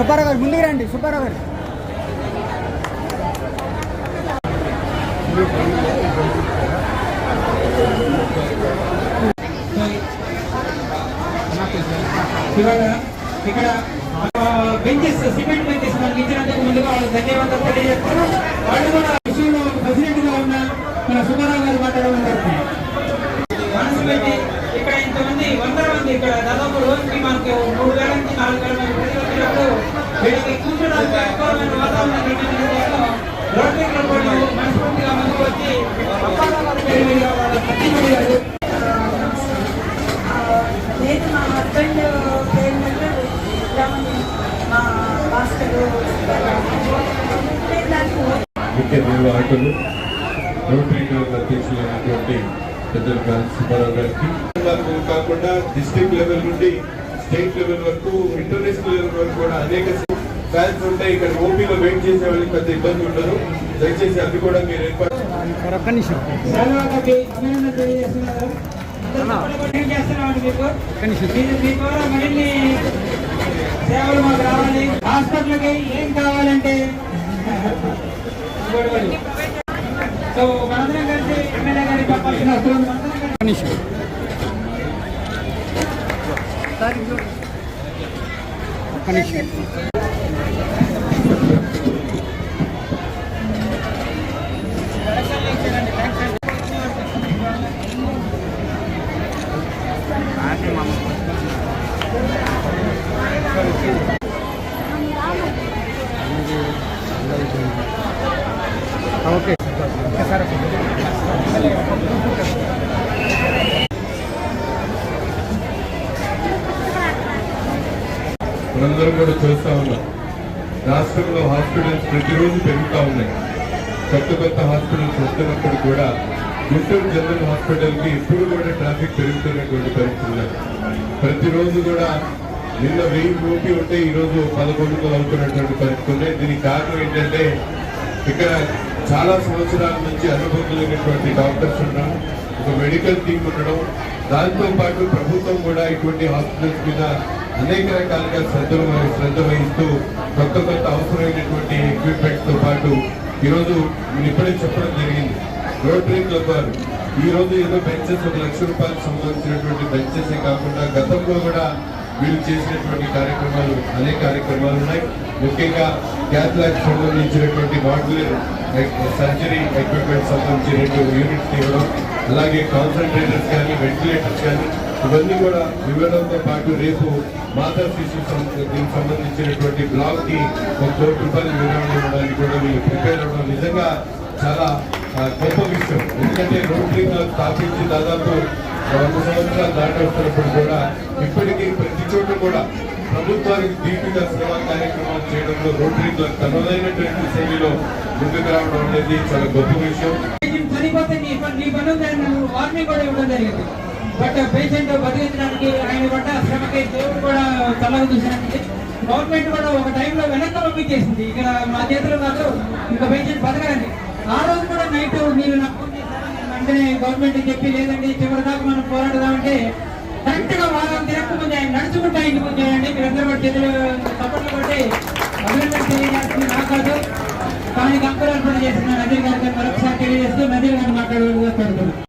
సుబ్బారావు గారు ముందుకు రండి. సుబ్బారావు గారు ఇక్కడ బెంచెస్, సిమెంట్ బెంచెస్ మనకి ఇచ్చినందుకు ముందుగా వాళ్ళకి ధన్యవాదాలు తెలియజేస్తారు. వాళ్ళు కూడా విషయంలో ప్రెసిడెంట్ గా ఉన్న మన సుబ్బారావు గారు మాట్లాడమని మనసు పెట్టి ఇక్కడ ఇంతమంది 100 మంది ఇక్కడ దాదాపు రోజుకి మనకి 3,000 నుంచి 4,000 మంది ప్రజలు వచ్చినప్పుడు వీళ్ళకి కూర్చోడానికి అనుకూలమైన వాతావరణం రోటరీ క్లబ్ వాళ్ళు మనస్ఫూర్తిగా ముందుకు వచ్చి నేను మా హస్బెండ్ పేరు మీద మా మాస్టర్ ముఖ్య నిర్వాహకులు రోటరీ క్లబ్ అధ్యక్షులైనటువంటి పెద్దలు సుబ్బారావు గారికి కాకుండా డిస్ట్రిక్ట్ లెవెల్ నుండి స్టేట్ లెవెల్ వరకు ఇంటర్నేషనల్ లెవెల్ వరకు కూడా అనేక ఫ్యాన్స్ ఉంటాయి. ఇక్కడ ఓపీలో వెయిట్ చేసే వాళ్ళకి పెద్ద ఇబ్బంది ఉండదు. దయచేసి అవి కూడా మీరు ఏర్పాటు మరిన్ని సేవలు మాకు రావాలి. హాస్పిటల్కి ఏం కావాలంటే సో మనందరం కలిసి ఎమ్మెల్యే గారికి చెప్పాల్సిన అవసరం ఓకే సార్. మనందరం కూడా చూస్తా ఉన్నాం. రాష్ట్రంలో హాస్పిటల్స్ ప్రతిరోజు పెరుగుతూ ఉన్నాయి. కొత్త హాస్పిటల్స్ వస్తున్నప్పుడు కూడా గుంటూరు జనరల్ హాస్పిటల్కి ఇప్పుడు కూడా ట్రాఫిక్ పెరుగుతున్నటువంటి పరిస్థితులు. ప్రతిరోజు కూడా నిన్న 1000 రూపీ ఉంటే ఈరోజు 1100 అవుతున్నటువంటి పరిస్థితి ఉన్నాయి. దీనికి కారణం ఏంటంటే ఇక్కడ చాలా సంవత్సరాల నుంచి అనుభవమైనటువంటి డాక్టర్స్ ఉండడం, ఒక మెడికల్ టీమ్ ఉండడం, దాంతో పాటు ప్రభుత్వం కూడా ఇటువంటి హాస్పిటల్స్ మీద అనేక రకాలుగా శ్రద్ధ వహిస్తూ కొత్త అవసరమైనటువంటి ఎక్విప్మెంట్ తో పాటు ఈరోజు ఇప్పుడే చెప్పడం జరిగింది. రోటరీ క్లబ్ వారు ఈరోజు ఏదో బెంచెస్ 1 లక్ష రూపాయలకు సంబంధించినటువంటి బెంచెసే కాకుండా గతంలో కూడా వీళ్ళు చేసినటువంటి కార్యక్రమాలు అనేక కార్యక్రమాలు ఉన్నాయి. ముఖ్యంగా క్యాథ్లాక్ సంబంధించినటువంటి మాడ్యులర్ సర్జరీ ఎక్విప్మెంట్ సంబంధించి 2 యూనిట్స్ ఇవ్వడం, అలాగే కాన్సన్ట్రేటర్స్ కానీ వెంటిలేటర్స్ కానీ ఇవన్నీ కూడా ఇవ్వడంతో పాటు రేపు మాతా శిశు దీనికి సంబంధించినటువంటి బ్లాక్ కి 1 కోటి రూపాయలు విరాళం ఇవ్వడానికి కూడా వీళ్ళు ప్రిపేర్ అవ్వడం నిజంగా చాలా గొప్ప విషయం. ఎందుకంటే రోటరీ క్లబ్ స్థాపించి దాదాపు 100 సంవత్సరాలు దాటొస్తున్నప్పుడు కూడా ఇప్పటికీ ప్రతి చోట కూడా ప్రభుత్వానికి దీటుగా సేవా కార్యక్రమాలు చేయడంలో రోటరీ క్లబ్ తనదైనటువంటి శైలిలో ముందుకు రావడం అనేది చాలా గొప్ప విషయం. వార్నింగ్ కూడా ఇవ్వడం జరిగింది. బట్ పేషెంట్ బతికించడానికి ఆయన పడ్డ శ్రమకి దేవుడు కూడా చల్లగా చూసినట్టు గవర్నమెంట్ కూడా ఒక టైంలో వెనక్కి పంపించేసింది. ఇక్కడ మా చేతిలో కాదు, ఇంకా పేషెంట్ బతకరండి. ఆ రోజు కూడా నైట్ మీరు నాకు ఫోన్ చేశారు, వెంటనే గవర్నమెంట్ చెప్పి లేదండి చివరి దాకా మనం పోరాడదామంటే కరెక్ట్ గా వారం తిరగక ముందు ఆయన నడుచుకుంటా ఇంటికి వచ్చాయండి. మీరందరూ కూడా చేతులు తప్పట్లు కొట్టి